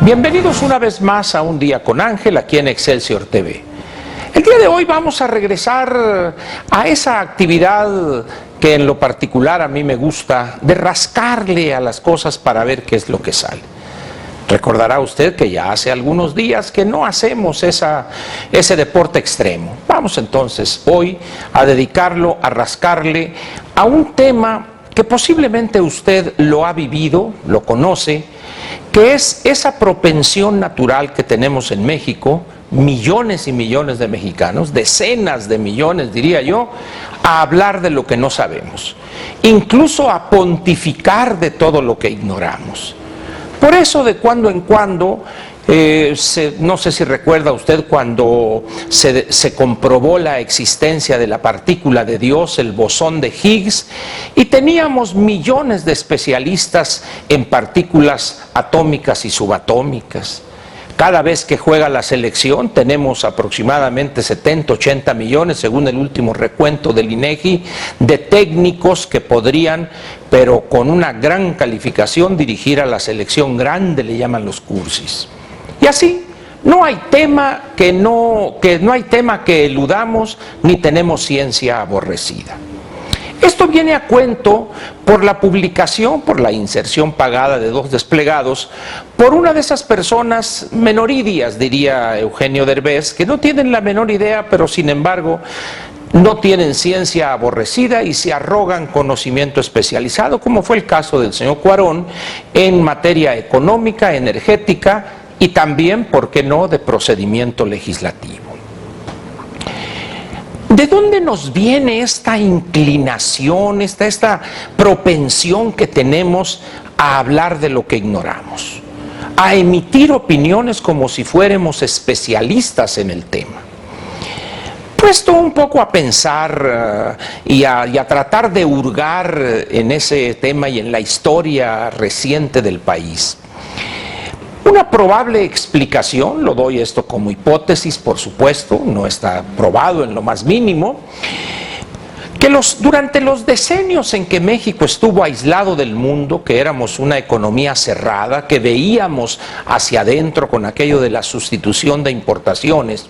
Bienvenidos una vez más a Un Día con Ángel aquí en Excelsior TV. El día de hoy vamos a regresar a esa actividad que en lo particular a mí me gusta, de rascarle a las cosas para ver qué es lo que sale. Recordará usted que ya hace algunos días que no hacemos ese deporte extremo. Vamos entonces hoy a dedicarlo a rascarle a un tema que posiblemente usted lo ha vivido, lo conoce, que es esa propensión natural que tenemos en México, millones y millones de mexicanos, decenas de millones diría yo, a hablar de lo que no sabemos, incluso a pontificar de todo lo que ignoramos. Por eso de cuando en cuando, no sé si recuerda usted cuando se comprobó la existencia de la partícula de Dios, el bosón de Higgs, y teníamos millones de especialistas en partículas atómicas y subatómicas. Cada vez que juega la selección tenemos aproximadamente 70, 80 millones, según el último recuento del INEGI, de técnicos que podrían, pero con una gran calificación, dirigir a la selección grande, le llaman los cursis. Y así, no hay tema que eludamos, ni tenemos ciencia aborrecida. Esto viene a cuento por la publicación, por la inserción pagada de 2 desplegados, por una de esas personas menoridias, diría Eugenio Derbez, que no tienen la menor idea, pero sin embargo no tienen ciencia aborrecida y se arrogan conocimiento especializado, como fue el caso del señor Cuarón, en materia económica, energética y también, ¿por qué no?, de procedimiento legislativo. ¿De dónde nos viene esta inclinación, esta propensión que tenemos a hablar de lo que ignoramos? A emitir opiniones como si fuéramos especialistas en el tema. Puesto un poco a pensar y a tratar de hurgar en ese tema y en la historia reciente del país, una probable explicación, lo doy esto como hipótesis, por supuesto, no está probado en lo más mínimo, que durante los decenios en que México estuvo aislado del mundo, que éramos una economía cerrada, que veíamos hacia adentro con aquello de la sustitución de importaciones,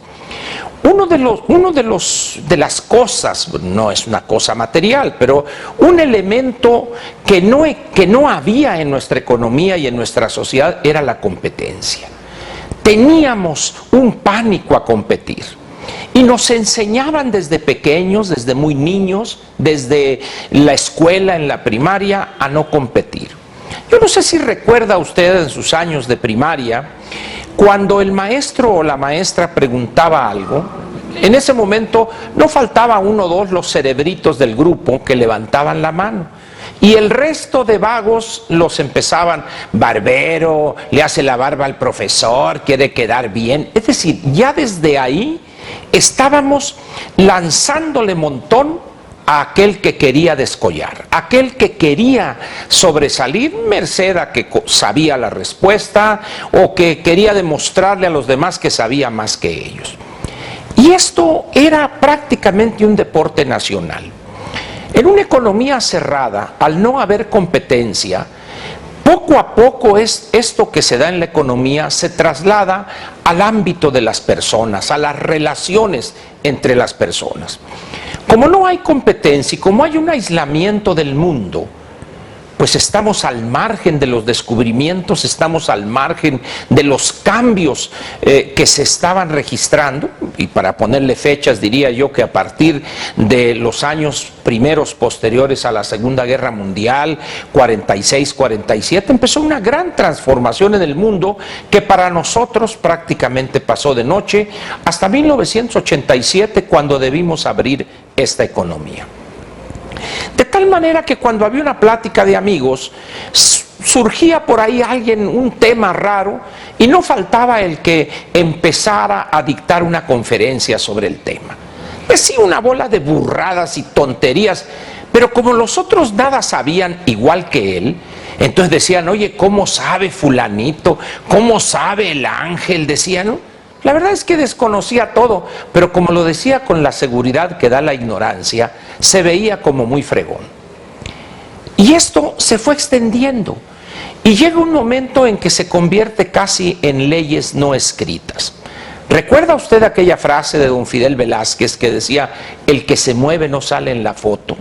de las cosas, no es una cosa material, pero un elemento que no había en nuestra economía y en nuestra sociedad era la competencia. Teníamos un pánico a competir y nos enseñaban desde pequeños, desde muy niños, desde la escuela, en la primaria, a no competir. Yo no sé si recuerda usted en sus años de primaria, cuando el maestro o la maestra preguntaba algo, en ese momento no faltaba uno o dos los cerebritos del grupo que levantaban la mano. Y el resto de vagos los empezaban, barbero, le hace la barba al profesor, quiere quedar bien. Es decir, ya desde ahí estábamos lanzándole montón a aquel que quería descollar, aquel que quería sobresalir, merced a que sabía la respuesta o que quería demostrarle a los demás que sabía más que ellos. Y esto era prácticamente un deporte nacional. En una economía cerrada, al no haber competencia, poco a poco esto que se da en la economía se traslada al ámbito de las personas, a las relaciones entre las personas. Como no hay competencia y como hay un aislamiento del mundo, pues estamos al margen de los descubrimientos, estamos al margen de los cambios que se estaban registrando, y para ponerle fechas diría yo que a partir de los años primeros posteriores a la Segunda Guerra Mundial, 46, 47, empezó una gran transformación en el mundo que para nosotros prácticamente pasó de noche hasta 1987, cuando debimos abrir esta economía. De tal manera que cuando había una plática de amigos, surgía por ahí un tema raro, y no faltaba el que empezara a dictar una conferencia sobre el tema. Decía una bola de burradas y tonterías, pero como los otros nada sabían igual que él, entonces decían, oye, ¿cómo sabe fulanito? ¿Cómo sabe el ángel? Decían, ¿no? La verdad es que desconocía todo, pero como lo decía con la seguridad que da la ignorancia, se veía como muy fregón. Y esto se fue extendiendo. y llega un momento en que se convierte casi en leyes no escritas. ¿Recuerda usted aquella frase de don Fidel Velázquez que decía, el que se mueve no sale en la foto?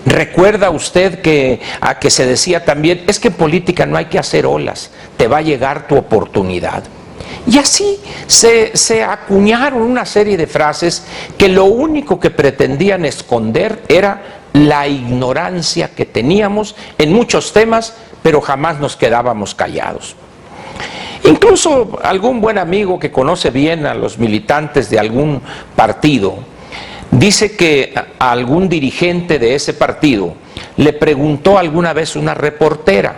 ¿Recuerda usted que se decía también, es que en política no hay que hacer olas, te va a llegar tu oportunidad? Y así se acuñaron una serie de frases que lo único que pretendían esconder era la ignorancia que teníamos en muchos temas, pero jamás nos quedábamos callados. Incluso algún buen amigo que conoce bien a los militantes de algún partido dice que a algún dirigente de ese partido le preguntó alguna vez una reportera,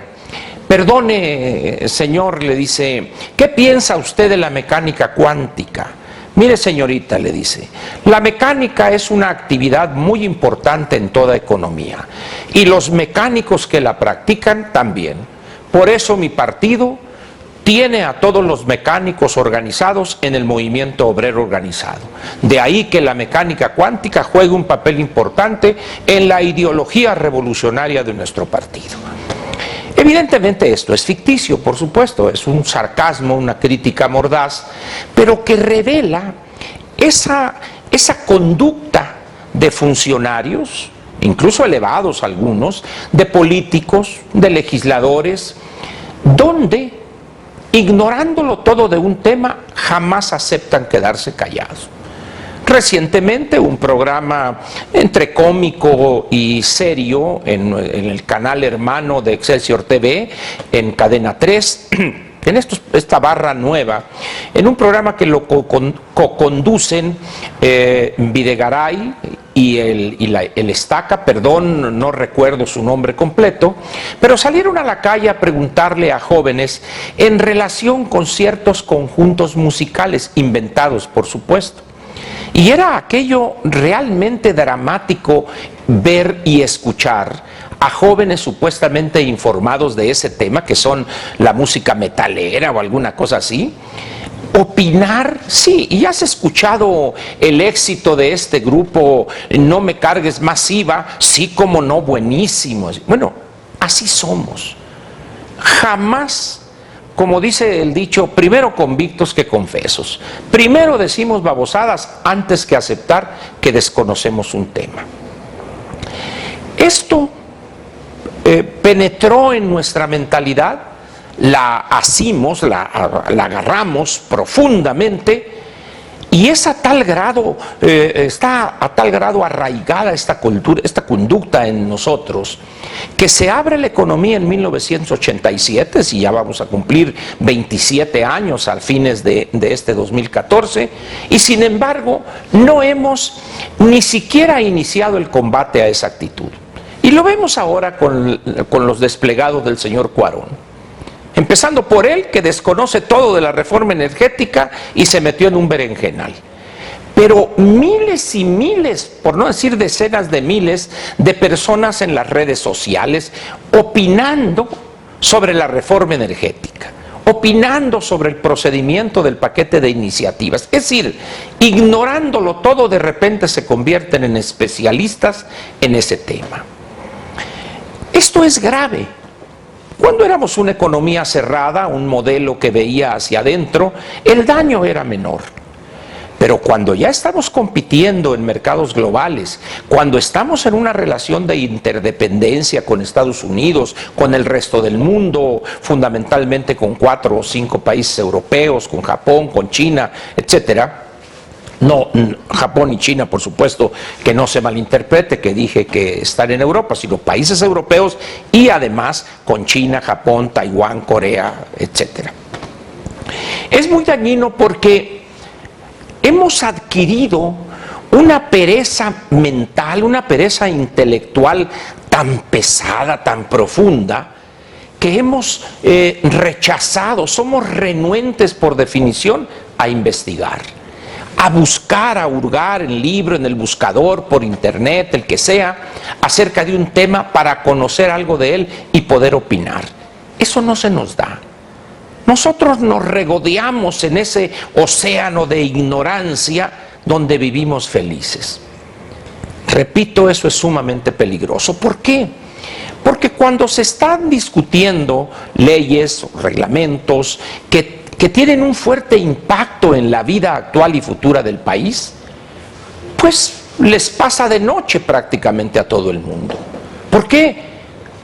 perdone señor, le dice, ¿qué piensa usted de la mecánica cuántica? Mire señorita, le dice, la mecánica es una actividad muy importante en toda economía y los mecánicos que la practican también. Por eso mi partido tiene a todos los mecánicos organizados en el movimiento obrero organizado. De ahí que la mecánica cuántica juegue un papel importante en la ideología revolucionaria de nuestro partido. Evidentemente esto es ficticio, por supuesto, es un sarcasmo, una crítica mordaz, pero que revela esa conducta de funcionarios, incluso elevados algunos, de políticos, de legisladores, donde, ignorándolo todo de un tema, jamás aceptan quedarse callados. Recientemente un programa entre cómico y serio en el canal hermano de Excelsior TV, en Cadena 3, en esta barra nueva, en un programa que lo co-conducen Videgaray y el Estaca, perdón, no recuerdo su nombre completo, pero salieron a la calle a preguntarle a jóvenes en relación con ciertos conjuntos musicales, inventados por supuesto. Y era aquello realmente dramático ver y escuchar a jóvenes supuestamente informados de ese tema, que son la música metalera o alguna cosa así, opinar. Sí, y has escuchado el éxito de este grupo, No me cargues masiva, sí, como no, buenísimo. Bueno, así somos. Jamás, como dice el dicho, primero convictos que confesos. Primero decimos babosadas antes que aceptar que desconocemos un tema. Esto penetró en nuestra mentalidad, la asimos, la agarramos profundamente, y es a tal grado, está a tal grado arraigada esta cultura, esta conducta en nosotros, que se abre la economía en 1987, si ya vamos a cumplir 27 años al fines de este 2014, y sin embargo no hemos ni siquiera iniciado el combate a esa actitud. Y lo vemos ahora con los desplegados del señor Cuarón. Empezando por él, que desconoce todo de la reforma energética y se metió en un berenjenal. Pero miles y miles, por no decir decenas de miles, de personas en las redes sociales opinando sobre la reforma energética, opinando sobre el procedimiento del paquete de iniciativas. Es decir, ignorándolo todo, de repente se convierten en especialistas en ese tema. Esto es grave. Cuando éramos una economía cerrada, un modelo que veía hacia adentro, el daño era menor. Pero cuando ya estamos compitiendo en mercados globales, cuando estamos en una relación de interdependencia con Estados Unidos, con el resto del mundo, fundamentalmente con 4 o 5 países europeos, con Japón, con China, etcétera. No, Japón y China, por supuesto, que no se malinterprete que dije que están en Europa, sino países europeos y además con China, Japón, Taiwán, Corea, etc. Es muy dañino porque hemos adquirido una pereza mental, una pereza intelectual tan pesada, tan profunda, que hemos rechazado, somos renuentes por definición a investigar, a buscar, a hurgar en libro, en el buscador, por internet, el que sea, acerca de un tema para conocer algo de él y poder opinar. Eso no se nos da. Nosotros nos regodeamos en ese océano de ignorancia donde vivimos felices. Repito, eso es sumamente peligroso. ¿Por qué? Porque cuando se están discutiendo leyes, reglamentos que tienen un fuerte impacto en la vida actual y futura del país, pues les pasa de noche prácticamente a todo el mundo. ¿Por qué?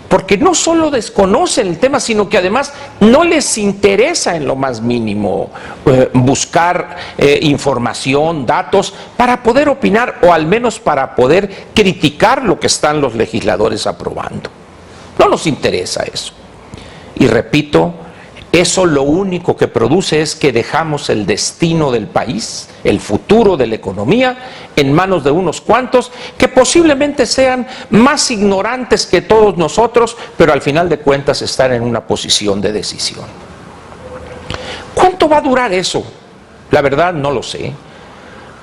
Porque no solo desconocen el tema, sino que además no les interesa en lo más mínimo buscar información, datos, para poder opinar o al menos para poder criticar lo que están los legisladores aprobando. No nos interesa eso. Y repito, eso lo único que produce es que dejamos el destino del país, el futuro de la economía, en manos de unos cuantos que posiblemente sean más ignorantes que todos nosotros, pero al final de cuentas están en una posición de decisión. ¿Cuánto va a durar eso? La verdad no lo sé.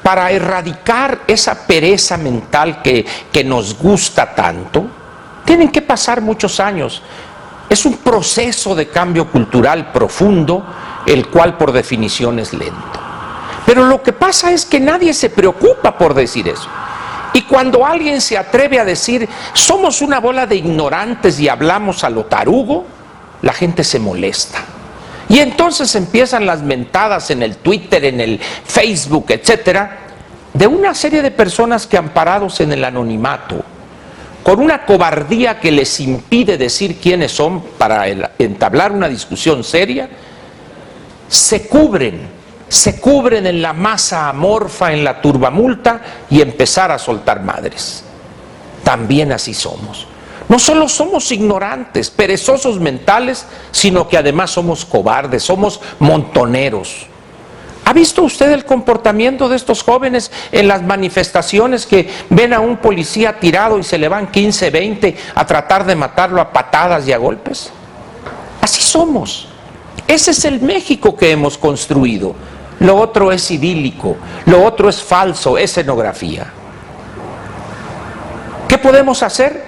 Para erradicar esa pereza mental que nos gusta tanto, tienen que pasar muchos años. Es un proceso de cambio cultural profundo, el cual por definición es lento. Pero lo que pasa es que nadie se preocupa por decir eso. Y cuando alguien se atreve a decir, somos una bola de ignorantes y hablamos a lo tarugo, la gente se molesta. Y entonces empiezan las mentadas en el Twitter, en el Facebook, etcétera, de una serie de personas que, amparados en el anonimato, con una cobardía que les impide decir quiénes son para entablar una discusión seria, se cubren en la masa amorfa, en la turbamulta y empezar a soltar madres. También así somos. No solo somos ignorantes, perezosos mentales, sino que además somos cobardes, somos montoneros. ¿Ha visto usted el comportamiento de estos jóvenes en las manifestaciones que ven a un policía tirado y se le van 15, 20 a tratar de matarlo a patadas y a golpes? Así somos. Ese es el México que hemos construido. Lo otro es idílico, lo otro es falso, es escenografía. ¿Qué podemos hacer?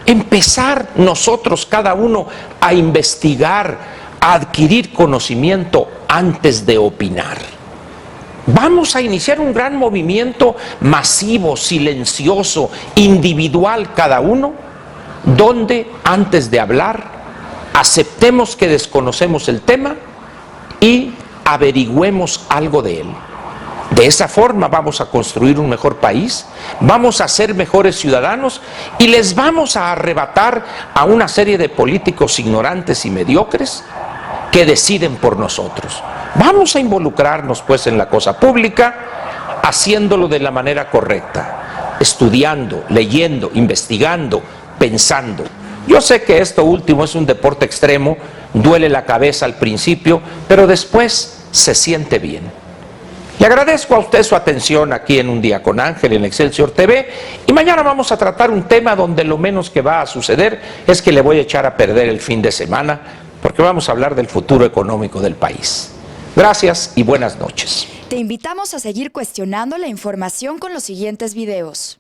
Empezar nosotros, cada uno, a investigar, a adquirir conocimiento antes de opinar. Vamos a iniciar un gran movimiento masivo, silencioso, individual cada uno, donde antes de hablar aceptemos que desconocemos el tema y averigüemos algo de él. De esa forma vamos a construir un mejor país, vamos a ser mejores ciudadanos y les vamos a arrebatar a una serie de políticos ignorantes y mediocres que deciden por nosotros. Vamos a involucrarnos pues en la cosa pública, haciéndolo de la manera correcta, estudiando, leyendo, investigando, pensando. Yo sé que esto último es un deporte extremo, duele la cabeza al principio, pero después se siente bien. Le agradezco a usted su atención aquí en Un Día con Ángel en Excelsior TV y mañana vamos a tratar un tema donde lo menos que va a suceder es que le voy a echar a perder el fin de semana, porque vamos a hablar del futuro económico del país. Gracias y buenas noches. Te invitamos a seguir cuestionando la información con los siguientes videos.